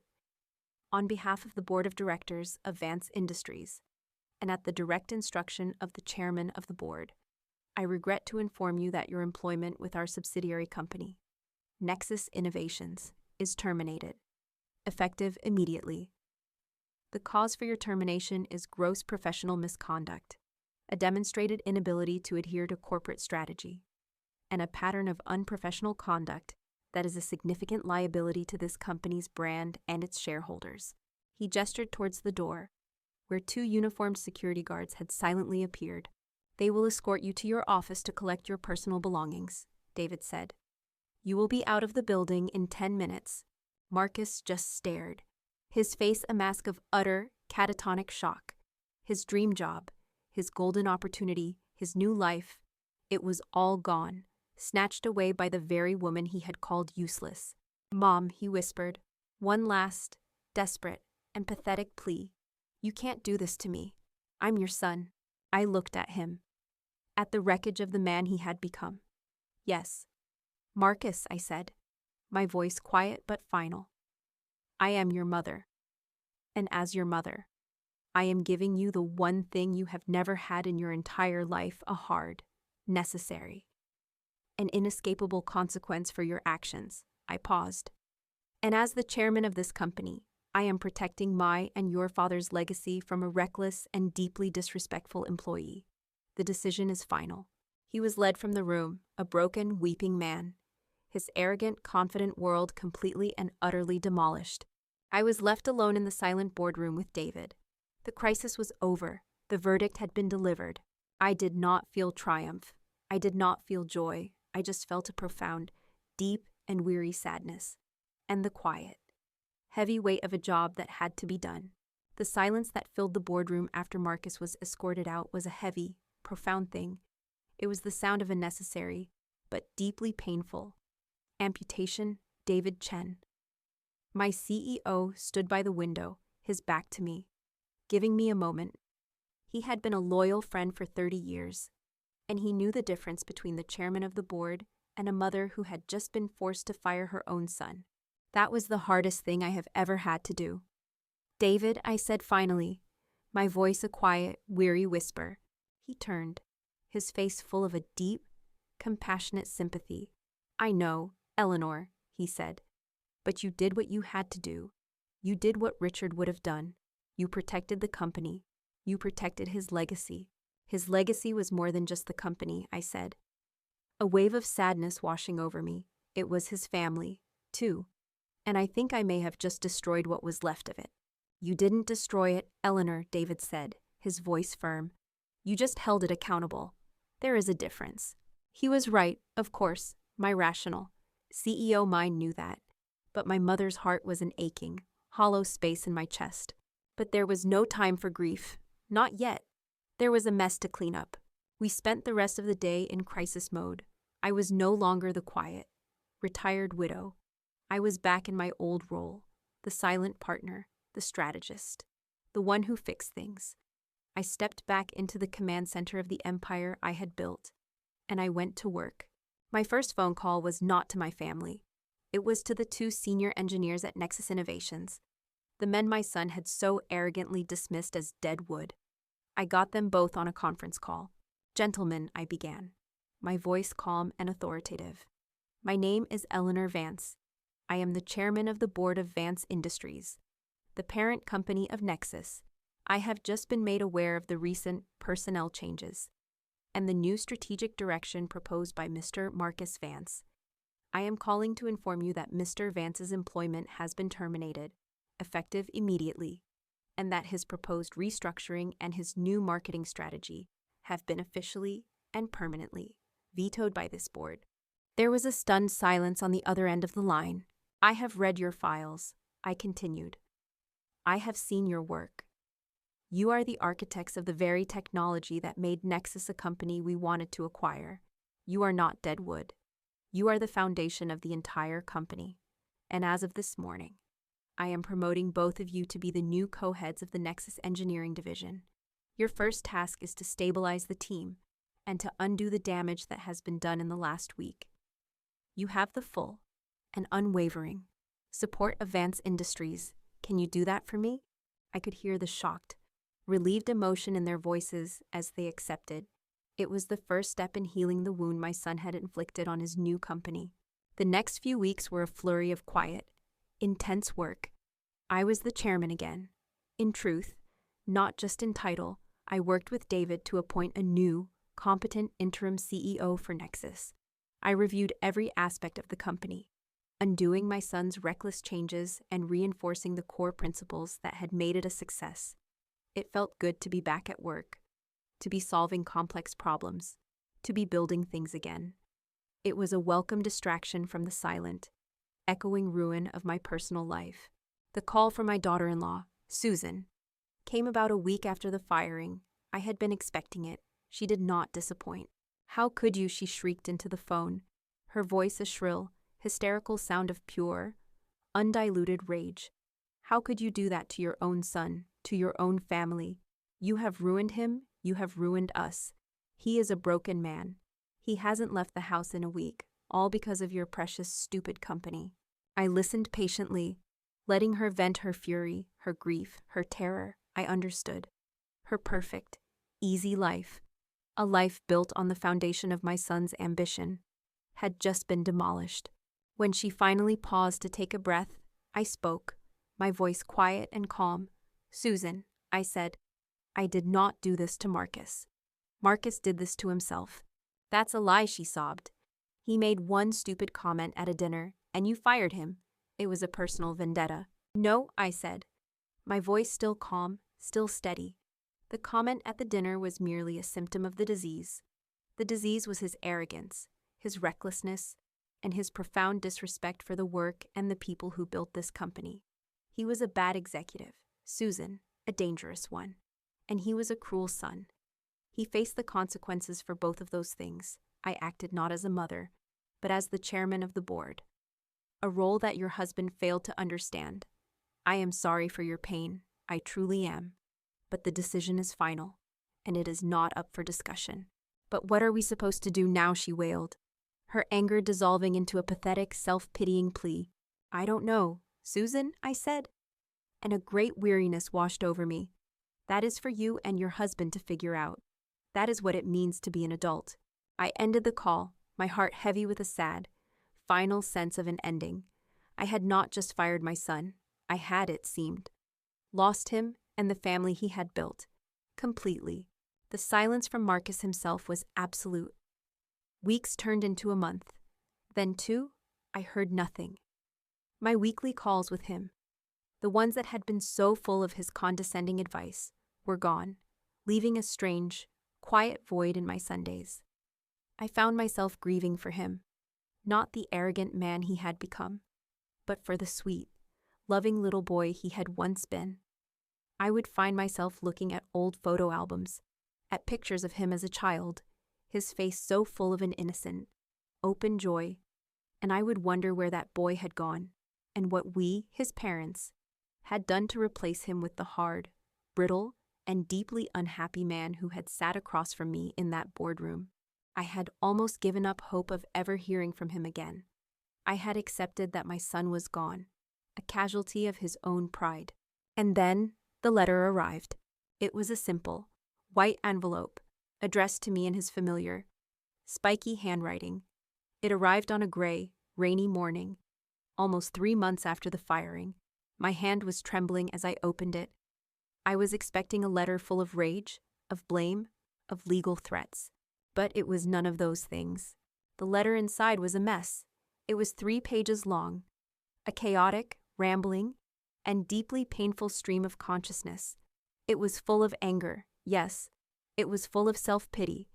On behalf of the board of directors of Vance Industries, and at the direct instruction of the chairman of the board, I regret to inform you that your employment with our subsidiary company, Nexus Innovations, is terminated, effective immediately. The cause for your termination is gross professional misconduct, a demonstrated inability to adhere to corporate strategy, and a pattern of unprofessional conduct that is a significant liability to this company's brand and its shareholders. He gestured towards the door, where 2 uniformed security guards had silently appeared. They will escort you to your office to collect your personal belongings, David said. You will be out of the building in 10 minutes. Marcus just stared, his face a mask of utter, catatonic shock. His dream job, his golden opportunity, his new life, it was all gone, snatched away by the very woman he had called useless. Mom, he whispered, one last, desperate, and pathetic plea. You can't do this to me. I'm your son. I looked at him, at the wreckage of the man he had become. Yes. Marcus, I said, my voice quiet but final. I am your mother. And as your mother, I am giving you the one thing you have never had in your entire life, a hard, necessary An inescapable consequence for your actions. I paused. And as the chairman of this company, I am protecting my and your father's legacy from a reckless and deeply disrespectful employee. The decision is final. He was led from the room, a broken, weeping man, his arrogant, confident world completely and utterly demolished. I was left alone in the silent boardroom with David. The crisis was over. The verdict had been delivered. I did not feel triumph. I did not feel joy. I just felt a profound, deep, and weary sadness. And the quiet, heavy weight of a job that had to be done. The silence that filled the boardroom after Marcus was escorted out was a heavy, profound thing. It was the sound of a necessary, but deeply painful amputation. David Chen. My CEO stood by the window, his back to me, giving me a moment. He had been a loyal friend for 30 years, and he knew the difference between the chairman of the board and a mother who had just been forced to fire her own son. That was the hardest thing I have ever had to do. David, I said finally, my voice a quiet, weary whisper. He turned, his face full of a deep, compassionate sympathy. I know, Eleanor, he said, but you did what you had to do. You did what Richard would have done. You protected the company. You protected his legacy. His legacy was more than just the company, I said. A wave of sadness washing over me. It was his family, too. And I think I may have just destroyed what was left of it. You didn't destroy it, Eleanor, David said, his voice firm. You just held it accountable. There is a difference. He was right, of course, my rational CEO mind knew that. But my mother's heart was an aching, hollow space in my chest. But there was no time for grief. Not yet. There was a mess to clean up. We spent the rest of the day in crisis mode. I was no longer the quiet, retired widow. I was back in my old role, the silent partner, the strategist, the one who fixed things. I stepped back into the command center of the empire I had built, and I went to work. My first phone call was not to my family. It was to the 2 senior engineers at Nexus Innovations, the men my son had so arrogantly dismissed as dead wood. I got them both on a conference call. Gentlemen, I began, my voice calm and authoritative. My name is Eleanor Vance. I am the chairman of the board of Vance Industries, the parent company of Nexus. I have just been made aware of the recent personnel changes and the new strategic direction proposed by Mr. Marcus Vance. I am calling to inform you that Mr. Vance's employment has been terminated, effective immediately, and that his proposed restructuring and his new marketing strategy have been officially and permanently vetoed by this board. There was a stunned silence on the other end of the line. I have read your files, I continued. I have seen your work. You are the architects of the very technology that made Nexus a company we wanted to acquire. You are not dead wood. You are the foundation of the entire company. And as of this morning, I am promoting both of you to be the new co-heads of the Nexus Engineering Division. Your first task is to stabilize the team and to undo the damage that has been done in the last week. You have the full and unwavering support of Vance Industries. Can you do that for me? I could hear the shocked, relieved emotion in their voices as they accepted. It was the first step in healing the wound my son had inflicted on his new company. The next few weeks were a flurry of quiet, intense work. I was the chairman again. In truth, not just in title, I worked with David to appoint a new, competent interim CEO for Nexus. I reviewed every aspect of the company, undoing my son's reckless changes and reinforcing the core principles that had made it a success. It felt good to be back at work, to be solving complex problems, to be building things again. It was a welcome distraction from the silent, echoing ruin of my personal life. The call from my daughter-in-law, Susan, came about a week after the firing. I had been expecting it. She did not disappoint. How could you? She shrieked into the phone, her voice a shrill, hysterical sound of pure, undiluted rage. How could you do that to your own son, to your own family? You have ruined him. You have ruined us. He is a broken man. He hasn't left the house in a week, all because of your precious, stupid company. I listened patiently, letting her vent her fury, her grief, her terror. I understood. Her perfect, easy life. A life built on the foundation of my son's ambition. had just been demolished. When she finally paused to take a breath, I spoke, my voice quiet and calm. "Susan," I said, "I did not do this to Marcus. Marcus did this to himself." "That's a lie," she sobbed. "He made one stupid comment at a dinner, and you fired him. It was a personal vendetta." "No," I said, my voice still calm, still steady. "The comment at the dinner was merely a symptom of the disease. The disease was his arrogance, his recklessness, and his profound disrespect for the work and the people who built this company. He was a bad executive, Susan, a dangerous one, and he was a cruel son. He faced the consequences for both of those things. I acted not as a mother, but as the chairman of the board. A role that your husband failed to understand. I am sorry for your pain, I truly am, but the decision is final, and it is not up for discussion." "But what are we supposed to do now?" she wailed, her anger dissolving into a pathetic, self-pitying plea. "I don't know, Susan," I said, and a great weariness washed over me. "That is for you and your husband to figure out. That is what it means to be an adult." I ended the call, my heart heavy with a sad, final sense of an ending. I had not just fired my son. I had, it seemed, lost him and the family he had built. Completely. The silence from Marcus himself was absolute. Weeks turned into a month. Then 2, I heard nothing. My weekly calls with him, the ones that had been so full of his condescending advice, were gone, leaving a strange, quiet void in my Sundays. I found myself grieving for him, not the arrogant man he had become, but for the sweet, loving little boy he had once been. I would find myself looking at old photo albums, at pictures of him as a child, his face so full of an innocent, open joy, and I would wonder where that boy had gone, and what we, his parents, had done to replace him with the hard, brittle, and deeply unhappy man who had sat across from me in that boardroom. I had almost given up hope of ever hearing from him again. I had accepted that my son was gone, a casualty of his own pride. And then the letter arrived. It was a simple, white envelope, addressed to me in his familiar, spiky handwriting. It arrived on a gray, rainy morning, almost 3 months after the firing. My hand was trembling as I opened it. I was expecting a letter full of rage, of blame, of legal threats. But it was none of those things. The letter inside was a mess. It was 3 pages long, a chaotic, rambling, and deeply painful stream of consciousness. It was full of anger, yes, it was full of self-pity.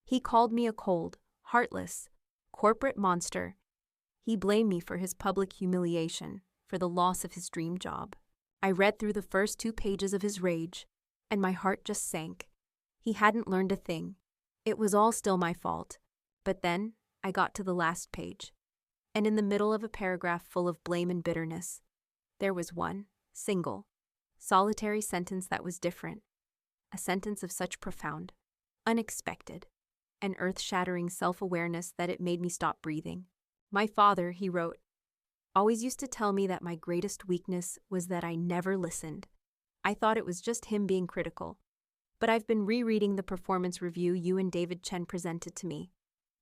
He called me a cold, heartless, corporate monster. He blamed me for his public humiliation, for the loss of his dream job. I read through the first 2 pages of his rage, and my heart just sank. He hadn't learned a thing. It was all still my fault. But then I got to the last page, and in the middle of a paragraph full of blame and bitterness, there was one, single, solitary sentence that was different, a sentence of such profound, unexpected, and earth-shattering self-awareness that it made me stop breathing. "My father," he wrote, "always used to tell me that my greatest weakness was that I never listened. I thought it was just him being critical. But I've been rereading the performance review you and David Chen presented to me,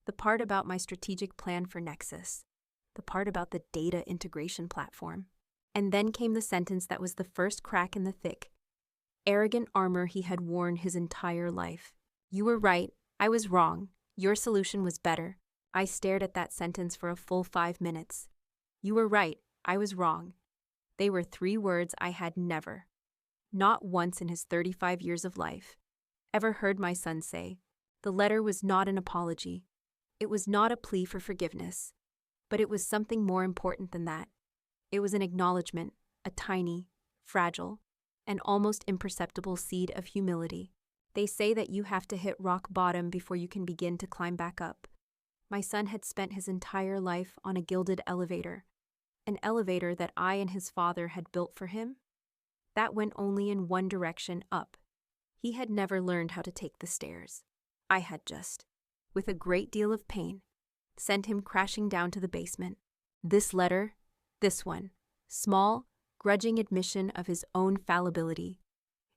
the part about my strategic plan for Nexus, the part about the data integration platform." And then came the sentence that was the first crack in the thick, arrogant armor he had worn his entire life. "You were right, I was wrong. Your solution was better." I stared at that sentence for a full 5 minutes. "You were right, I was wrong." They were 3 words I had never, not once in his 35 years of life, ever heard my son say. The letter was not an apology. It was not a plea for forgiveness. But it was something more important than that. It was an acknowledgement, a tiny, fragile, and almost imperceptible seed of humility. They say that you have to hit rock bottom before you can begin to climb back up. My son had spent his entire life on a gilded elevator, an elevator that I and his father had built for him. That went only in one direction, up. He had never learned how to take the stairs. I had just, with a great deal of pain, sent him crashing down to the basement. This letter, this one, small, grudging admission of his own fallibility.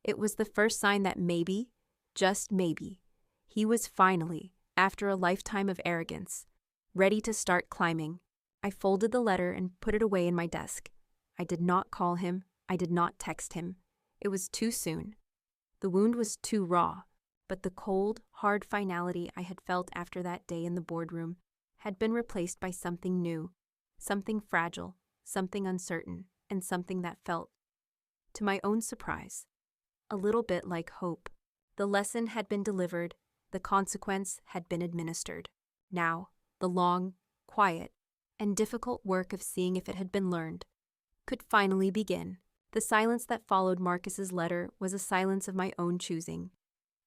It was the first sign that maybe, just maybe, he was finally, after a lifetime of arrogance, ready to start climbing. I folded the letter and put it away in my desk. I did not call him. I did not text him. It was too soon. The wound was too raw, but the cold, hard finality I had felt after that day in the boardroom had been replaced by something new, something fragile, something uncertain, and something that felt, to my own surprise, a little bit like hope. The lesson had been delivered, the consequence had been administered. Now, the long, quiet, and difficult work of seeing if it had been learned could finally begin. The silence that followed Marcus's letter was a silence of my own choosing.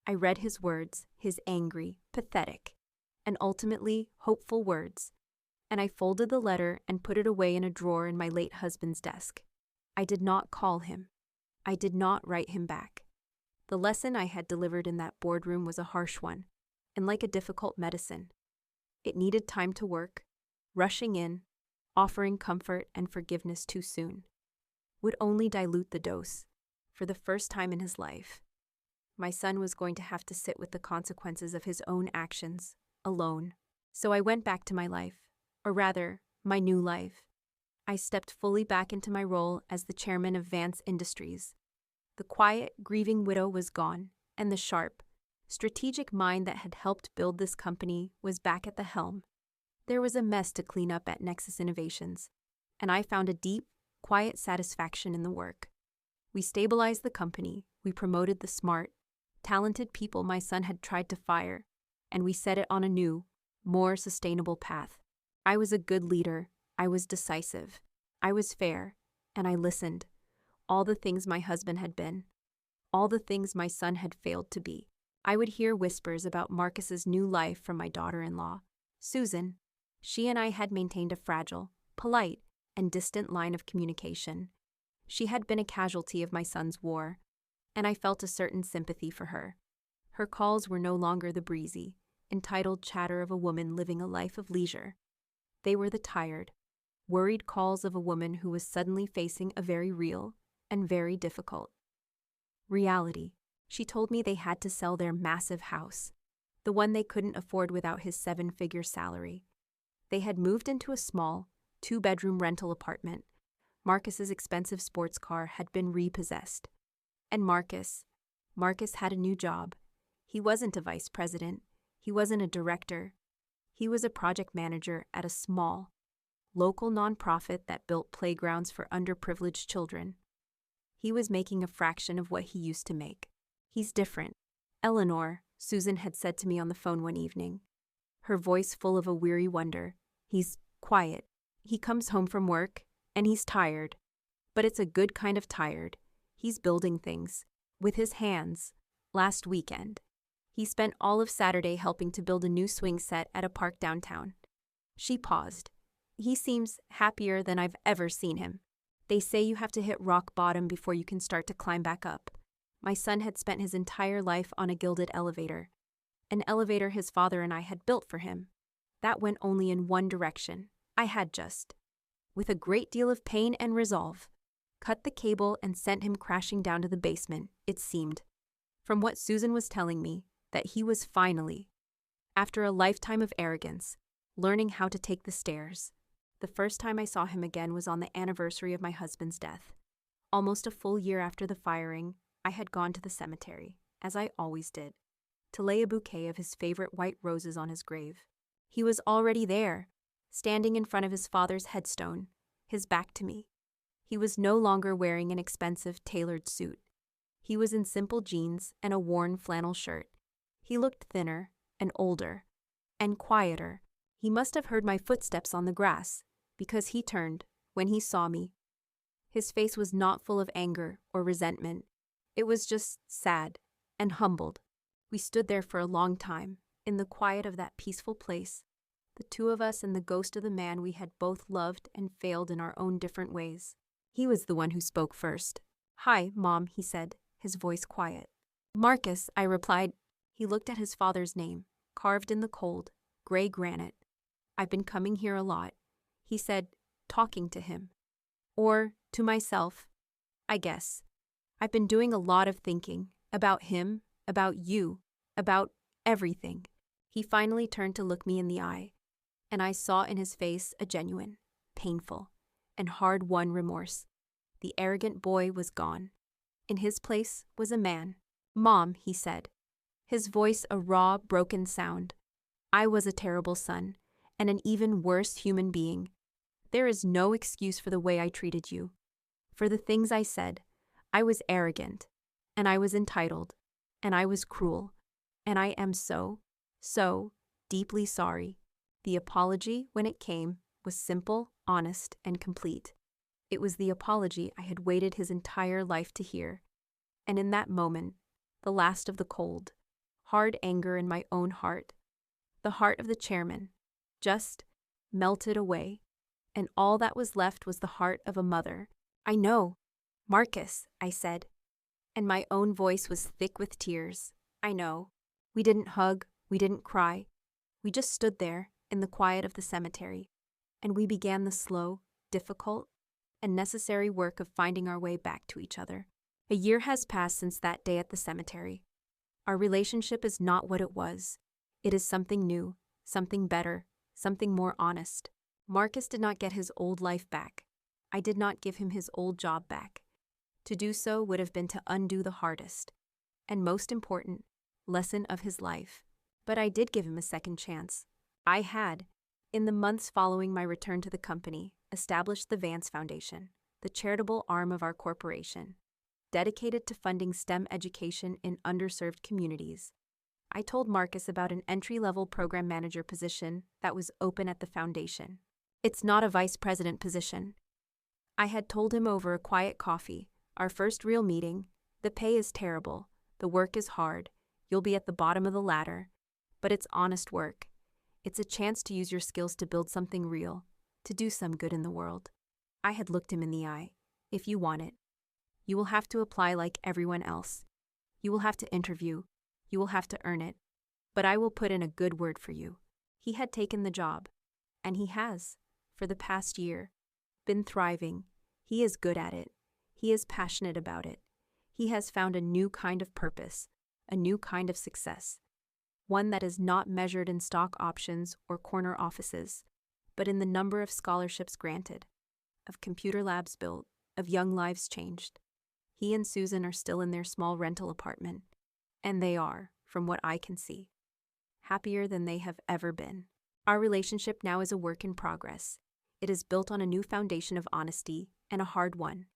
I read his words, his angry, pathetic, and ultimately hopeful words, and I folded the letter and put it away in a drawer in my late husband's desk. I did not call him. I did not write him back. The lesson I had delivered in that boardroom was a harsh one, and like a difficult medicine. It needed time to work. Rushing in, offering comfort and forgiveness too soon, would only dilute the dose. For the first time in his life, my son was going to have to sit with the consequences of his own actions, alone. So I went back to my life, or rather, my new life. I stepped fully back into my role as the chairman of Vance Industries. The quiet, grieving widow was gone, and the sharp, strategic mind that had helped build this company was back at the helm. There was a mess to clean up at Nexus Innovations, and I found a deep, quiet satisfaction in the work. We stabilized the company, we promoted the smart, talented people my son had tried to fire, and we set it on a new, more sustainable path. I was a good leader, I was decisive, I was fair, and I listened. All the things my husband had been, all the things my son had failed to be. I would hear whispers about Marcus's new life from my daughter-in-law, Susan. She and I had maintained a fragile, polite, and distant line of communication. She had been a casualty of my son's war, and I felt a certain sympathy for her. Her calls were no longer the breezy, entitled chatter of a woman living a life of leisure. They were the tired, worried calls of a woman who was suddenly facing a very real and very difficult reality. She told me they had to sell their massive house, the one they couldn't afford without his 7-figure salary. They had moved into a small, 2-bedroom rental apartment. Marcus's expensive sports car had been repossessed. And Marcus had a new job. He wasn't a vice president. He wasn't a director. He was a project manager at a small, local nonprofit that built playgrounds for underprivileged children. He was making a fraction of what he used to make. He's different. Eleanor, Susan had said to me on the phone one evening, her voice full of a weary wonder. He's quiet. He comes home from work, and he's tired. But it's a good kind of tired. He's building things, with his hands. Last weekend, he spent all of Saturday helping to build a new swing set at a park downtown. She paused. He seems happier than I've ever seen him. They say you have to hit rock bottom before you can start to climb back up. My son had spent his entire life on a gilded elevator, an elevator his father and I had built for him. That went only in one direction. I had just, with a great deal of pain and resolve, cut the cable and sent him crashing down to the basement, it seemed. From what Susan was telling me, that he was finally, after a lifetime of arrogance, learning how to take the stairs. The first time I saw him again was on the anniversary of my husband's death. Almost a full year after the firing, I had gone to the cemetery, as I always did, to lay a bouquet of his favorite white roses on his grave. He was already there, standing in front of his father's headstone, his back to me. He was no longer wearing an expensive tailored suit. He was in simple jeans and a worn flannel shirt. He looked thinner and older and quieter. He must have heard my footsteps on the grass, because he turned when he saw me. His face was not full of anger or resentment. It was just sad and humbled. We stood there for a long time, in the quiet of that peaceful place, the two of us and the ghost of the man we had both loved and failed in our own different ways. He was the one who spoke first. "Hi, Mom," he said, his voice quiet. "Marcus," I replied. He looked at his father's name, carved in the cold, gray granite. "I've been coming here a lot," he said, talking to him. Or to myself, I guess. "I've been doing a lot of thinking, about him, about you, about everything." He finally turned to look me in the eye. and I saw in his face a genuine, painful, and hard-won remorse. The arrogant boy was gone. In his place was a man. "Mom," he said, his voice a raw, broken sound. "I was a terrible son, and an even worse human being. There is no excuse for the way I treated you. For the things I said, I was arrogant, and I was entitled, and I was cruel, and I am so deeply sorry." The apology, when it came, was simple, honest, and complete. It was the apology I had waited his entire life to hear. And in that moment, the last of the cold, hard anger in my own heart, the heart of the chairman, just melted away, and all that was left was the heart of a mother. "I know, Marcus," I said, and my own voice was thick with tears. "I know." We didn't hug, we didn't cry. We just stood there in the quiet of the cemetery, and we began the slow, difficult, and necessary work of finding our way back to each other. A year has passed since that day at the cemetery. Our relationship is not what it was. It is something new, something better, something more honest. Marcus did not get his old life back. I did not give him his old job back. To do so would have been to undo the hardest, and most important, lesson of his life. But I did give him a second chance. I had, in the months following my return to the company, established the Vance Foundation, the charitable arm of our corporation, dedicated to funding STEM education in underserved communities. I told Marcus about an entry-level program manager position that was open at the foundation. "It's not a vice president position." I had told him over a quiet coffee, our first real meeting. "The pay is terrible, the work is hard, you'll be at the bottom of the ladder, but it's honest work. It's a chance to use your skills to build something real, to do some good in the world." I had looked him in the eye. "If you want it, you will have to apply like everyone else. You will have to interview. You will have to earn it. But I will put in a good word for you." He had taken the job, and he has, for the past year, been thriving. He is good at it. He is passionate about it. He has found a new kind of purpose, a new kind of success. One that is not measured in stock options or corner offices, but in the number of scholarships granted, of computer labs built, of young lives changed. He and Susan are still in their small rental apartment, and they are, from what I can see, happier than they have ever been. Our relationship now is a work in progress. It is built on a new foundation of honesty and a hard one.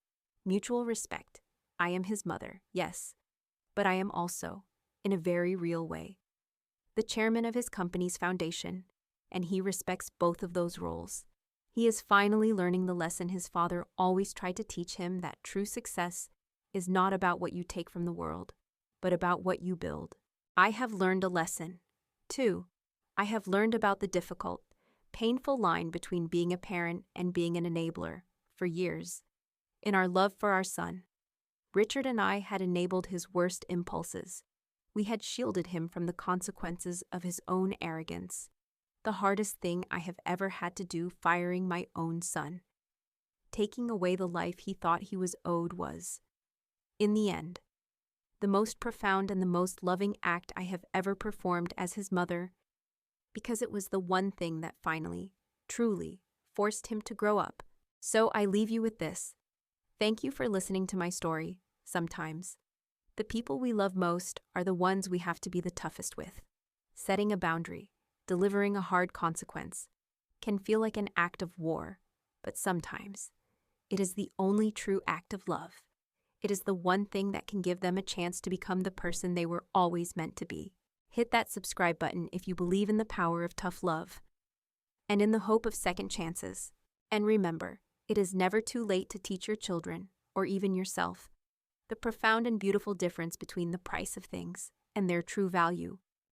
Mutual respect. I am his mother, yes, but I am also, in a very real way, the chairman of his company's foundation, and he respects both of those roles. He is finally learning the lesson his father always tried to teach him, that true success is not about what you take from the world, but about what you build. I have learned a lesson, too. I have learned about the difficult, painful line between being a parent and being an enabler, for years. In our love for our son, Richard and I had enabled his worst impulses. We had shielded him from the consequences of his own arrogance. The hardest thing I have ever had to do, firing my own son. Taking away the life he thought he was owed, was, in the end, the most profound and the most loving act I have ever performed as his mother, because it was the one thing that finally, truly, forced him to grow up. So I leave you with this. Thank you for listening to my story. Sometimes, the people we love most are the ones we have to be the toughest with. Setting a boundary, delivering a hard consequence, can feel like an act of war, but sometimes, it is the only true act of love. It is the one thing that can give them a chance to become the person they were always meant to be. Hit that subscribe button if you believe in the power of tough love and in the hope of second chances. And remember, it is never too late to teach your children, or even yourself, the profound and beautiful difference between the price of things and their true value.